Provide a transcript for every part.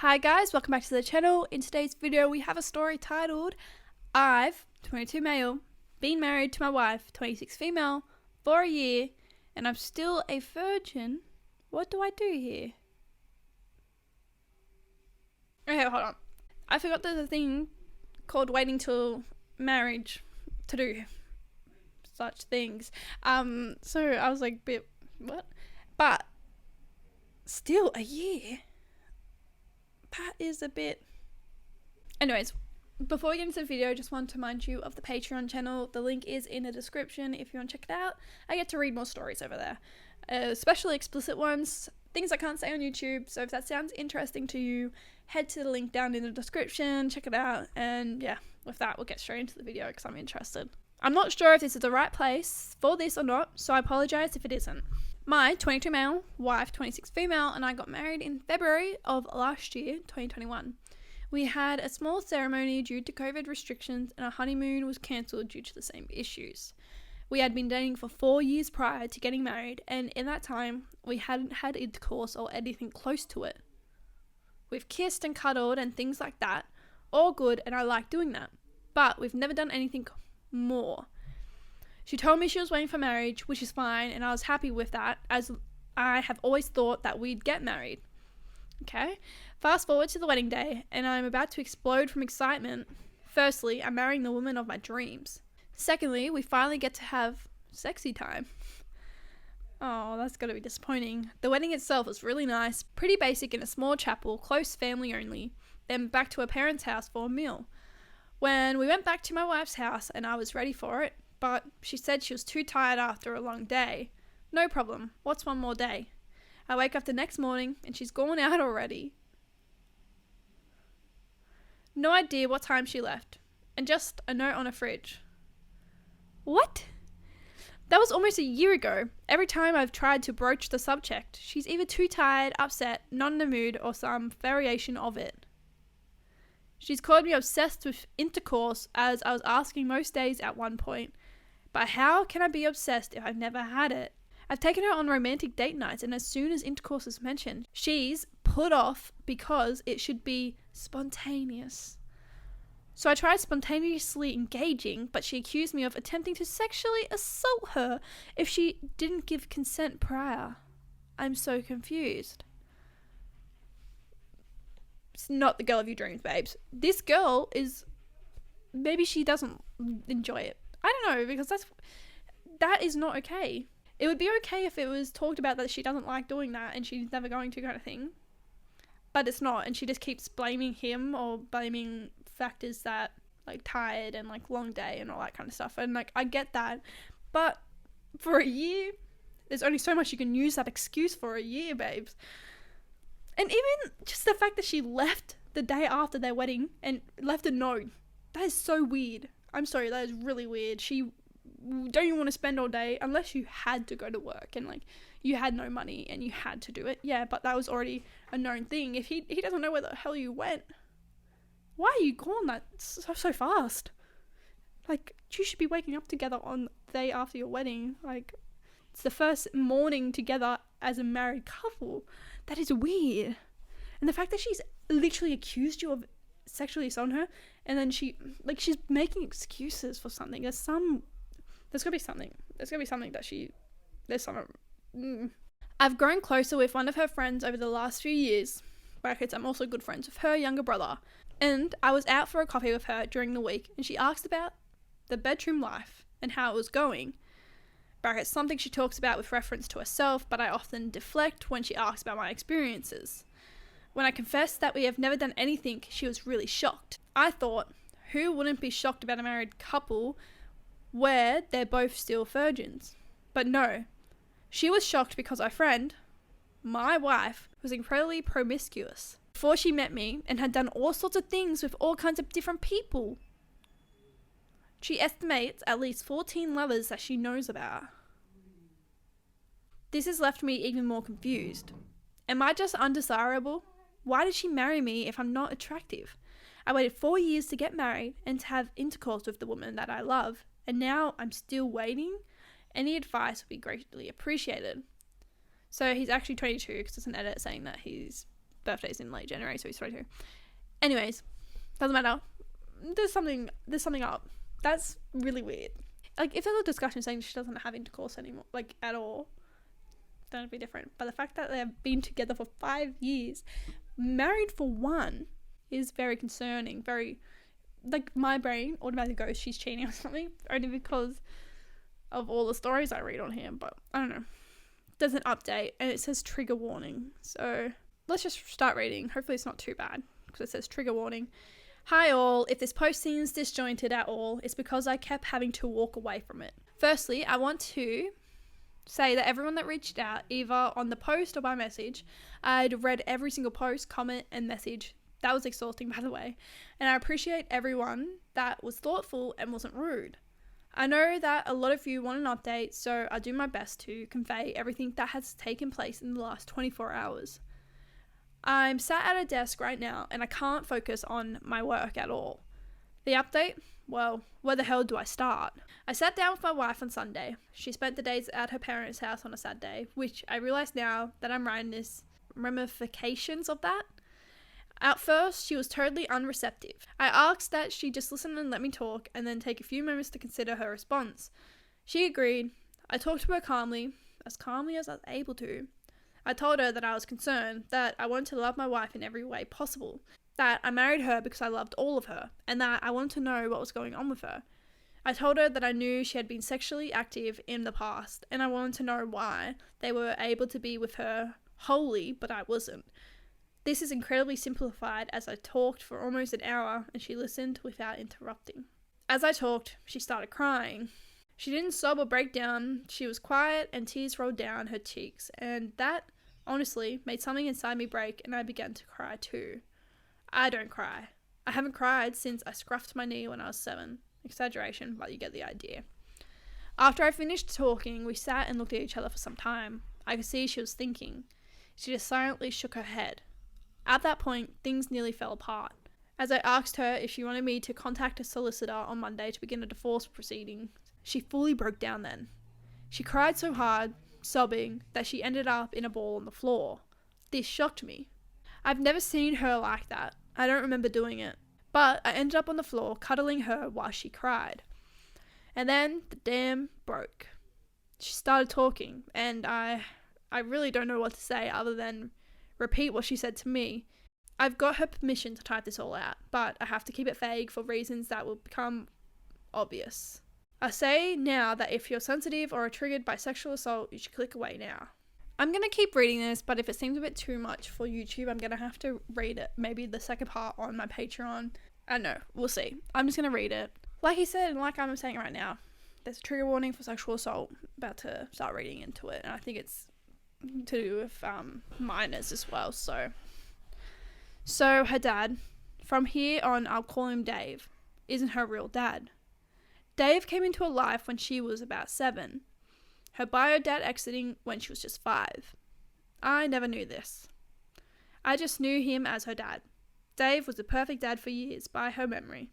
Hi guys, welcome back to the channel. In today's video we have a story titled I've, 22 male, been married to my wife, 26 female, for a year and I'm still a virgin. What do I do here? Okay, hold on. I forgot there's a thing called waiting till marriage to do such things. So I was like, what? But still a year. That is a bit... Anyways, before we get into the video, I just want to remind you of the Patreon channel. The link is in the description if you want to check it out. I get to read more stories over there, especially explicit ones, things I can't say on YouTube. So if that sounds interesting to you, head to the link down in the description, check it out, and yeah, with that we'll get straight into the video because I'm interested. I'm not sure if this is the right place for this or not, so I apologize if it isn't. My 22 male, wife 26 female, and I got married in February of last year, 2021. We had a small ceremony due to COVID restrictions and our honeymoon was cancelled due to the same issues. We had been dating for 4 years prior to getting married, and in that time we hadn't had intercourse or anything close to it. We've kissed and cuddled and things like that, all good, and I like doing that, but we've never done anything more. She told me she was waiting for marriage, which is fine, and I was happy with that, as I have always thought that we'd get married. Okay, fast forward to the wedding day, and I'm about to explode from excitement. Firstly, I'm marrying the woman of my dreams. Secondly, we finally get to have sexy time. Oh, that's gotta be disappointing. The wedding itself was really nice, pretty basic in a small chapel, close family only, then back to her parents' house for a meal. When we went back to my wife's house and I was ready for it, but she said she was too tired after a long day. No problem, what's one more day? I wake up the next morning and she's gone out already. No idea what time she left, and just a note on a fridge. What? That was almost a year ago. Every time I've tried to broach the subject, she's either too tired, upset, not in the mood, or some variation of it. She's called me obsessed with intercourse, as I was asking most days at one point. But how can I be obsessed if I've never had it? I've taken her on romantic date nights, and as soon as intercourse is mentioned, she's put off because it should be spontaneous. So I tried spontaneously engaging, but she accused me of attempting to sexually assault her if she didn't give consent prior. I'm so confused. It's not the girl of your dreams, babes. This girl is... Maybe she doesn't enjoy it. I don't know, because that is not okay. It would be okay if it was talked about that she doesn't like doing that and she's never going to, kind of thing. But it's not, and she just keeps blaming him or blaming factors that, like, tired and, like, long day and all that kind of stuff. And, like, I get that. But for a year, there's only so much you can use that excuse for a year, babes. And even just the fact that she left the day after their wedding and left a note, that is so weird. I'm sorry, that is really weird. She don't even want to spend all day unless you had to go to work and, like, you had no money and you had to do it. Yeah, but that was already a known thing. If he doesn't know where the hell you went, why are you gone that so fast? Like, you should be waking up together on the day after your wedding. Like, it's the first morning together as a married couple. That is weird. And the fact that she's literally accused you of sexually assaulting her, and then she's making excuses for something. There's gotta be something that I've grown closer with one of her friends over the last few years. Brackets, I'm also good friends with her younger brother. And I was out for a coffee with her during the week, and she asked about the bedroom life and how it was going. Brackets, something she talks about with reference to herself, but I often deflect when she asks about my experiences. When I confessed that we have never done anything, she was really shocked. I thought, who wouldn't be shocked about a married couple where they're both still virgins? But no, she was shocked because our friend, my wife, was incredibly promiscuous before she met me and had done all sorts of things with all kinds of different people. She estimates at least 14 lovers that she knows about. This has left me even more confused. Am I just undesirable? Why did she marry me if I'm not attractive? I waited 4 years to get married and to have intercourse with the woman that I love, and now I'm still waiting? Any advice would be greatly appreciated. So he's actually 22 because there's an edit saying that he's birthday's in late January, so he's 22. Anyways, doesn't matter. There's something up. That's really weird. Like, if there's a discussion saying she doesn't have intercourse anymore, like, at all, then it'd be different. But the fact that they've been together for 5 years, married for 1, is very concerning. Very, like, my brain automatically goes, she's cheating or something, only because of all the stories I read on here. But I don't know. There's an update, and it says trigger warning. So let's just start reading. Hopefully it's not too bad, because it says trigger warning. Hi all, if this post seems disjointed at all, it's because I kept having to walk away from it. Firstly, I want to say that everyone that reached out, either on the post or by message, I'd read every single post, comment, and message. That was exhausting, by the way. And I appreciate everyone that was thoughtful and wasn't rude. I know that a lot of you want an update, so I do my best to convey everything that has taken place in the last 24 hours. I'm sat at a desk right now and I can't focus on my work at all. The update? Well, where the hell do I start? I sat down with my wife on Sunday. She spent the days at her parents' house on a Saturday, which I realise now that I'm writing this, ramifications of that. At first, she was totally unreceptive. I asked that she just listen and let me talk, and then take a few moments to consider her response. She agreed. I talked to her calmly as I was able to. I told her that I was concerned, that I wanted to love my wife in every way possible, that I married her because I loved all of her, and that I wanted to know what was going on with her. I told her that I knew she had been sexually active in the past, and I wanted to know why they were able to be with her wholly, but I wasn't. This is incredibly simplified as I talked for almost an hour, and she listened without interrupting. As I talked, she started crying. She didn't sob or break down, she was quiet and tears rolled down her cheeks, and that honestly made something inside me break, and I began to cry too. I don't cry. I haven't cried since I scruffed my knee when I was 7. Exaggeration, but you get the idea. After I finished talking, we sat and looked at each other for some time. I could see she was thinking. She just silently shook her head. At that point, things nearly fell apart. As I asked her if she wanted me to contact a solicitor on Monday to begin a divorce proceeding, she fully broke down then. She cried so hard, sobbing, that she ended up in a ball on the floor. This shocked me. I've never seen her like that. I don't remember doing it. But I ended up on the floor, cuddling her while she cried. And then the dam broke. She started talking, and I really don't know what to say other than repeat what she said to me. I've got her permission to type this all out, but I have to keep it vague for reasons that will become obvious. I say now that if you're sensitive or are triggered by sexual assault, you should click away now. I'm going to keep reading this, but if it seems a bit too much for YouTube, I'm going to have to read it. Maybe the second part on my Patreon. I don't know. We'll see. I'm just going to read it. Like he said, and like I'm saying right now, there's a trigger warning for sexual assault. About to start reading into it, and I think it's to do with minors as well. So her dad, from here on I'll call him Dave, isn't her real dad. Dave came into her life when she was about 7. Her bio dad exiting when she was just 5. I never knew this. I just knew him as her dad. Dave was the perfect dad for years by her memory.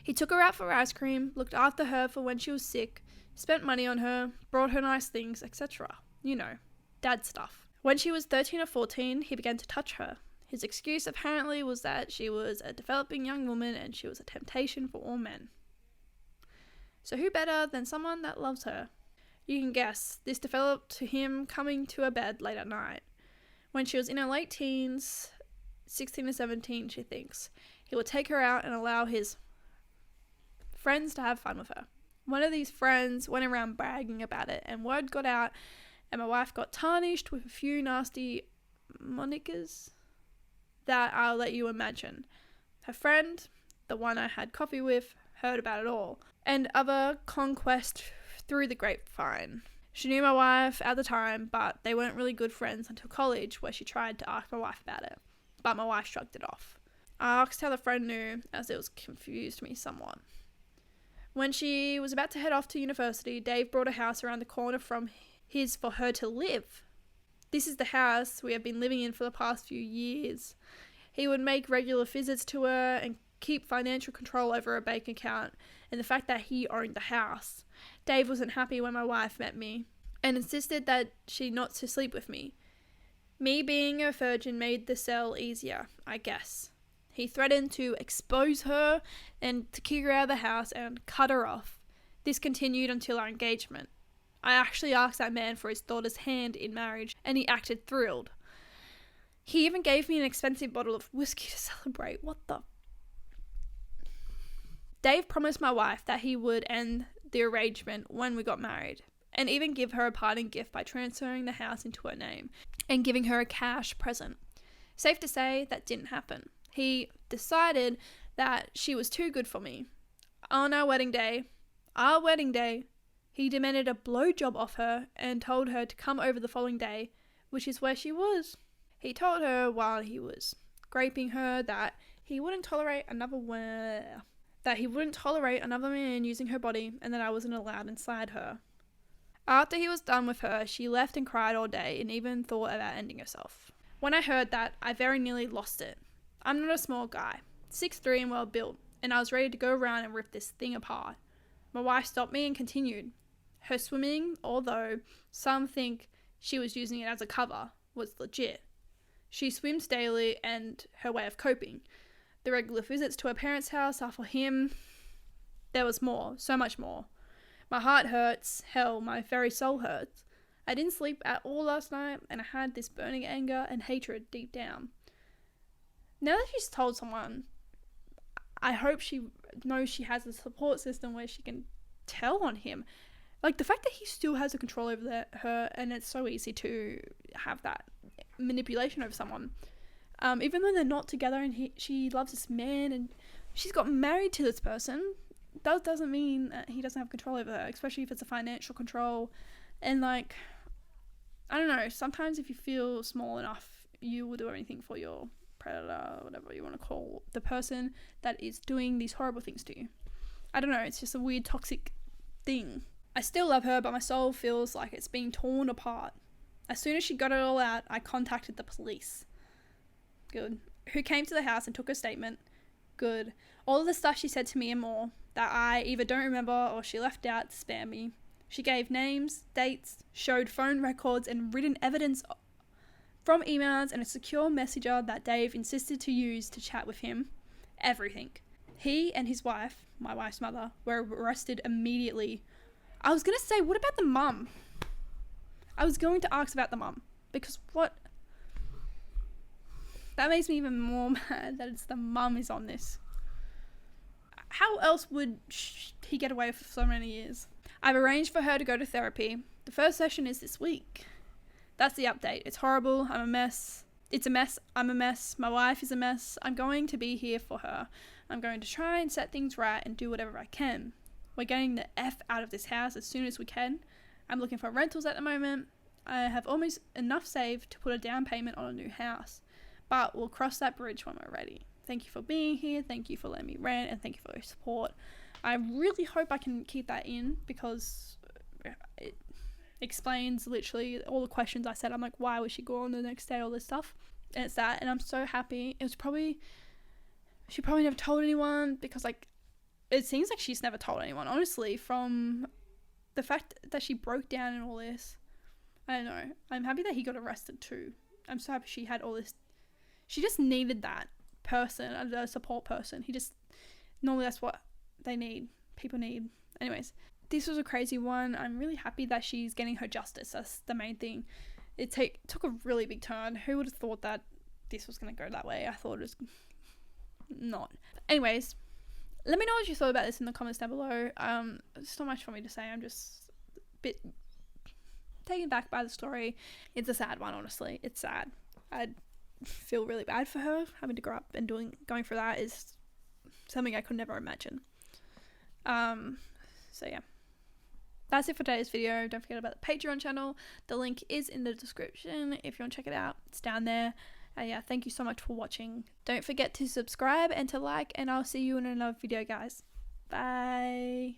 He took her out for ice cream, looked after her for when she was sick, spent money on her, brought her nice things, etc. You know, dad stuff. When she was 13 or 14, he began to touch her. His excuse apparently was that she was a developing young woman and she was a temptation for all men. So who better than someone that loves her? You can guess, this developed to him coming to her bed late at night. When she was in her late teens, 16 or 17, she thinks, he would take her out and allow his friends to have fun with her. One of these friends went around bragging about it, and word got out, and my wife got tarnished with a few nasty monikers that I'll let you imagine. Her friend, the one I had coffee with, heard about it all, and other conquest through the grapevine. She knew my wife at the time, but they weren't really good friends until college, where she tried to ask my wife about it, but my wife shrugged it off. I asked how the friend knew, as it was confused me somewhat. When she was about to head off to university, Dave brought a house around the corner from his for her to live. This is the house we have been living in for the past few years. He would make regular visits to her and keep financial control over her bank account, and the fact that he owned the house. Dave wasn't happy when my wife met me and insisted that she not to sleep with me. Me being a virgin made the sell easier, I guess. He threatened to expose her and to kick her out of the house and cut her off. This continued until our engagement. I actually asked that man for his daughter's hand in marriage, and he acted thrilled. He even gave me an expensive bottle of whiskey to celebrate. What the? Dave promised my wife that he would end the arrangement when we got married, and even give her a parting gift by transferring the house into her name and giving her a cash present. Safe to say, that didn't happen. He decided that she was too good for me. On our wedding day, he demanded a blowjob off her and told her to come over the following day, which is where she was. He told her while he was graping her that he wouldn't tolerate another man using her body, and that I wasn't allowed inside her. After he was done with her, she left and cried all day and even thought about ending herself. When I heard that, I very nearly lost it. I'm not a small guy, 6'3" and well built, and I was ready to go around and rip this thing apart. My wife stopped me and continued. Her swimming, although some think she was using it as a cover, was legit. She swims daily, and her way of coping. The regular visits to her parents' house are for him. There was more, so much more. My heart hurts, hell, my very soul hurts. I didn't sleep at all last night, and I had this burning anger and hatred deep down. Now that she's told someone, I hope she knows she has a support system where she can tell on him. Like, the fact that he still has a control over her, and it's so easy to have that manipulation over someone. Even though they're not together and she loves this man and she's got married to this person, that doesn't mean that he doesn't have control over her, especially if it's a financial control. And, like, I don't know, sometimes if you feel small enough, you will do anything for your predator, whatever you want to call the person that is doing these horrible things to you. I don't know, it's just a weird toxic thing. I still love her, but my soul feels like it's being torn apart. As soon as she got it all out, I contacted the police. Good. Who came to the house and took a statement. Good. All of the stuff she said to me and more that I either don't remember or she left out to spare me. She gave names, dates, showed phone records and written evidence from emails and a secure messenger that Dave insisted to use to chat with him. Everything. He and his wife, my wife's mother, were arrested immediately. I was going to say, what about the mum? I was going to ask about the mum. Because what? That makes me even more mad that it's the mum is on this. How else would he get away for so many years? I've arranged for her to go to therapy. The first session is this week. That's the update. It's horrible. I'm a mess. It's a mess. I'm a mess. My wife is a mess. I'm going to be here for her. I'm going to try and set things right and do whatever I can. We're getting the F out of this house as soon as we can. I'm looking for rentals at the moment. I have almost enough saved to put a down payment on a new house. But we'll cross that bridge when we're ready. Thank you for being here. Thank you for letting me rant. And thank you for your support. I really hope I can keep that in because it explains literally all the questions I said. I'm like, why was she gone the next day? All this stuff. And it's that. And I'm so happy. It was probably... She probably never told anyone because, like, it seems like she's never told anyone, honestly, from the fact that she broke down and all this. I don't know. I'm happy that he got arrested too. I'm so happy she had all this. She just needed that person, a support person. Normally that's what they need. People need. Anyways, this was a crazy one. I'm really happy that she's getting her justice. That's the main thing. It took a really big turn. Who would have thought that this was going to go that way? I thought it was not. Anyways, let me know what you thought about this in the comments down below. There's not much for me to say. I'm just a bit taken back by the story. It's a sad one, honestly. It's sad. I feel really bad for her. Having to grow up and going through that is something I could never imagine. So yeah. That's it for today's video. Don't forget about the Patreon channel. The link is in the description if you want to check it out. It's down there. Yeah, thank you so much for watching. Don't forget to subscribe and to like, and I'll see you in another video, guys. Bye.